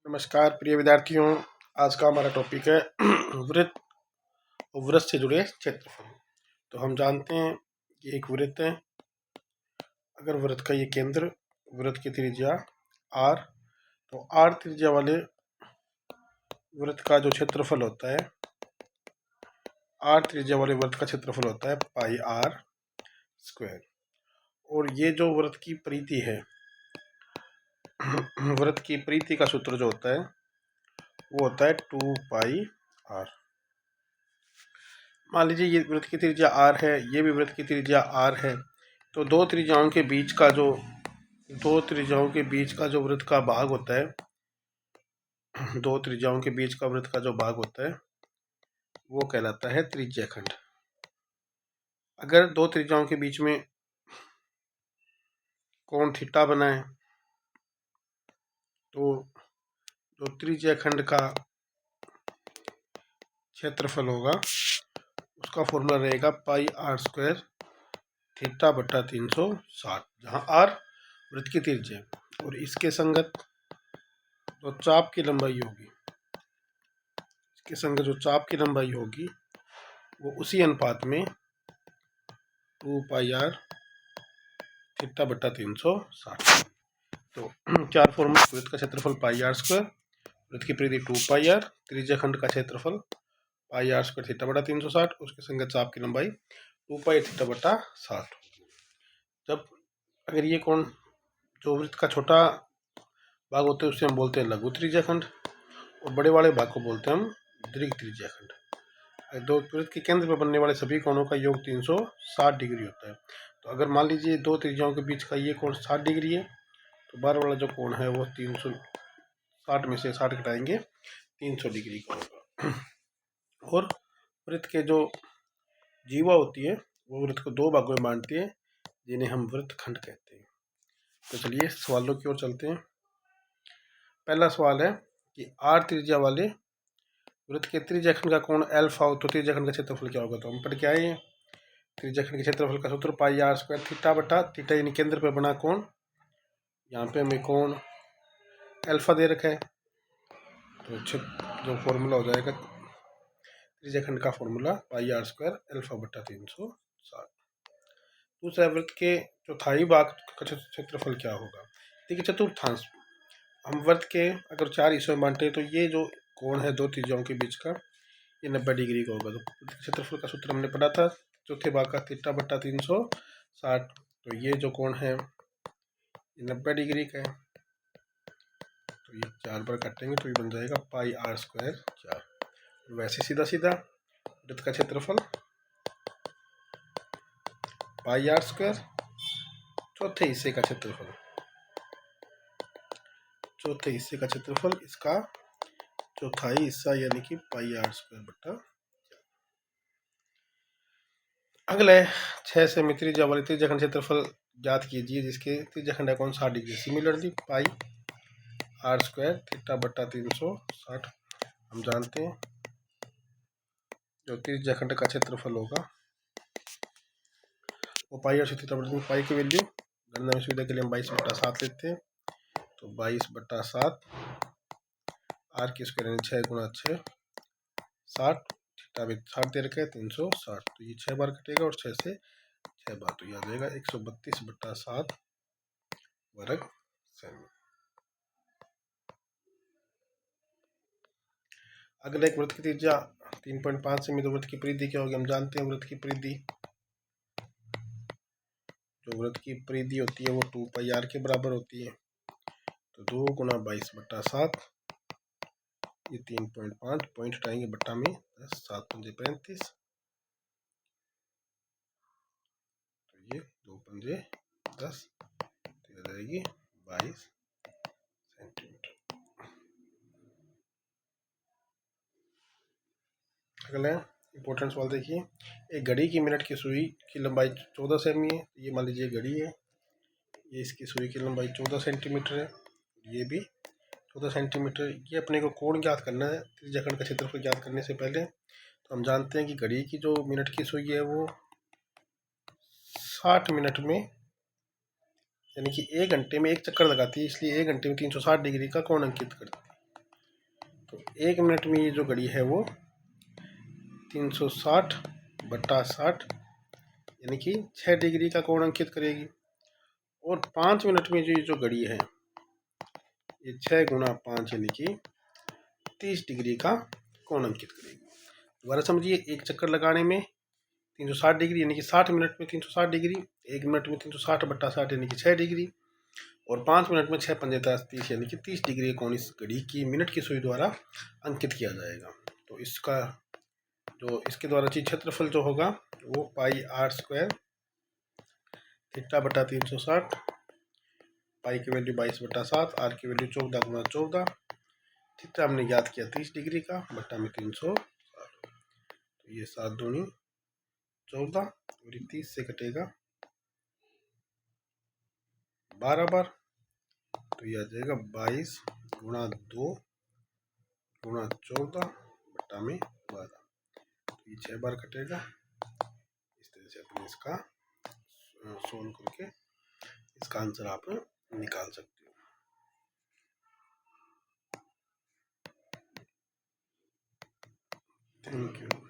नमस्कार प्रिय विद्यार्थियों। आज का हमारा टॉपिक है वृत्त और वृत्त से जुड़े क्षेत्रफल। तो हम जानते हैं कि एक वृत्त है। अगर वृत्त का ये केंद्र, वृत्त की त्रिज्या r, तो r त्रिज्या वाले वृत्त का जो क्षेत्रफल होता है, r त्रिज्या वाले वृत्त का क्षेत्रफल होता है पाई r स्क्वायर। और ये जो वृत्त की परिधि है, वृत्त की परिधि का सूत्र जो होता है वो होता है 2 पाई r। मान लीजिए ये वृत्त की त्रिज्या r है, ये भी वृत्त की त्रिज्या r है। तो दो त्रिज्याओं के बीच का जो वृत्त का भाग होता है, दो त्रिज्याओं के बीच का वृत्त का जो भाग होता है वो कहलाता है त्रिज्याखंड। अगर दो त्रिज्याओं के बीच में कोण थीटा बना है तो जो त्रिज्याखंड का क्षेत्रफल होगा उसका फॉर्मूला रहेगा पाई r स्क्वायर थीटा बट्टा 360, जहाँ r वृत्त की त्रिज्या और इसके संगत जो चाप की लंबाई होगी, वो उसी अनुपात में 2 पाई r थीटा बट्टा 360। तो चार फॉर्मूला, वृत्त का क्षेत्रफल पाई r स्क्वायर, वृत्त की परिधि 2 पाई r, त्रिज्याखंड का क्षेत्रफल पाई r स्क्वायर थीटा बटा 360, उसके संगत चाप की लंबाई 2 पाई थीटा बटा 60। जब अगर ये कोण जो वृत्त का छोटा भाग होते हैं उसे हम बोलते हैं लघु त्रिज्याखंड, और बड़े वाले भाग को बोलते हैं हम दीर्घ त्रिज्याखंड। दो वृत्त के केंद्र पर बनने वाले सभी कोणों का योग 360 डिग्री होता है। तो अगर मान लीजिए दो त्रिज्याओं के बीच का ये कोण 60 डिग्री है, तो बाहर वाला जो कोण है वो 360 में से 60 घटाएंगे 300 डिग्री का होगा। और वृत्त के जो जीवा होती है वो वृत्त को दो भागों में बांटती है, जिन्हें हम वृत्तखंड कहते हैं। तो चलिए सवालों की ओर चलते हैं। पहला सवाल है कि r त्रिज्या वाले वृत्त के त्रिज्याखंड का कोण अल्फा हो तो त्रिज्याखंड का क्षेत्रफल क्या होगा। तो हम पढ़ के आए हैं, त्रिज्याखंड के क्षेत्रफल का सूत्र पाई r स्क्वायर थीटा बटा थीटा यानी केंद्र पर बना कोण। यहाँ पे हमें कोण अल्फा दे रखा है, तो जो फॉर्मूला हो जाएगा त्रिज्याखंड का फॉर्मूला पाई r स्क्वायर अल्फा बटा 360। दूसरा, वृत्त के चौथाई भाग का क्षेत्रफल क्या होगा। देखिए चतुर्थांश, हम वृत्त के अगर 4 हिस्सों में बांटे तो ये जो कोण है दो त्रिज्याओं के बीच का, ये 90 डिग्री का होगा। तो क्षेत्रफल का सूत्र हमने पढ़ा था, चौथे भाग का थीटा बट्टा 360। तो ये जो कोण है ये 90 डिग्री का है, तो ये 4 बार काटेंगे तो ये बन जाएगा पाई r स्क्वायर 4। वैसे सीधा सीधा वृत्त का क्षेत्रफल पाई r स्क्वायर, चौथे हिस्से का क्षेत्रफल, इसका चौथाई हिस्सा यानी कि पाई r स्क्वायर बट्टा। अगला है 6 सेमी त्रिज्या वाले त्रिज्याखंड क्षेत्रफल ज्ञात कीजिए जिसके त्रिज्याखंड कोण 60 डिग्री। सिमिलरली पाई r स्क्वायर थीटा बट्टा 360 हम जानते हैं जो त्रिज्याखंड का क्षेत्रफल होगा वो पाई r थीटा बट्टा, पाई की वैल्यू गणना में सुविधा के लिए हम 22/7 लेते हैं। तो 22/7 r की स्क्वायर यानी 6 गुणा 6 60, थीटा भी 60 दे रखा है 360। तो ये 6 बार कटेगा और 6 से 6 बार, तो यह आ जाएगा 132/7 वर्ग सेमी। अगला एक वृत्त की त्रिज्या 3.5 सेमी, तो वृत्त की परिधि क्या होगी। हम जानते हैं वृत्त की परिधि होती है वो 2 पाई r के बराबर होती है। तो 2 गुणा 22/7, ये 3.5 पॉइंट हटाएंगे बट्टा में 10, 7 पंजे 35, तो ये 2 पंजे 10, तो आ जाएगी 22 सेंटीमीटर। अगला इंपॉर्टेंट सवाल देखिए, एक घड़ी की मिनट की सुई की लंबाई 14 सेमी है। ये मान लीजिए घड़ी है, ये इसकी सुई की लंबाई 14 सेंटीमीटर है, ये भी 14 सेंटीमीटर। ये अपने को कोण ज्ञात करना है त्रिज्याखंड का क्षेत्रफल ज्ञात करने से पहले। तो हम जानते हैं कि घड़ी की जो मिनट की सुई है वो 60 मिनट में यानी कि 1 घंटे में 1 चक्कर लगाती है, इसलिए 1 घंटे में 360 डिग्री का कोण अंकित करती है। 1 मिनट में ये जो घड़ी है वो 360/60 यानी कि 6 डिग्री का कोण अंकित करेगी। और 5 मिनट में जो ये जो घड़ी है ये 6 गुणा 5 यानी कि 30 डिग्री का कोण अंकित करेगी। दोबारा समझिए, एक चक्कर लगाने में 360 डिग्री यानी कि 60 मिनट में 360 डिग्री, 1 मिनट में 360/60 यानी कि 6 डिग्री, और 5 मिनट में 6 पंजे 30 यानी कि 30 डिग्री कोण इस घड़ी की मिनट की सुई द्वारा अंकित किया जाएगा। तो इसका जो इसके द्वारा चीज क्षेत्रफल जो होगा वो पाई r स्क्वायर θ/360, पाई की वैल्यू 22/7, r की वैल्यू 14 गुणा 14, थीटा हमने याद किया 30 डिग्री का, बट्टा में 360। तो ये 7 दूनी 14 और ये 30 से कटेगा 12 बार, तो ये आ जाएगा 22 गुणा 2 गुणा 14 बट्टा में 12। तो ये 6 बार कटेगा। इस तरह से अपने इसका सोल्व करके इसका आंसर आप निकाल सकते हो। Thank you.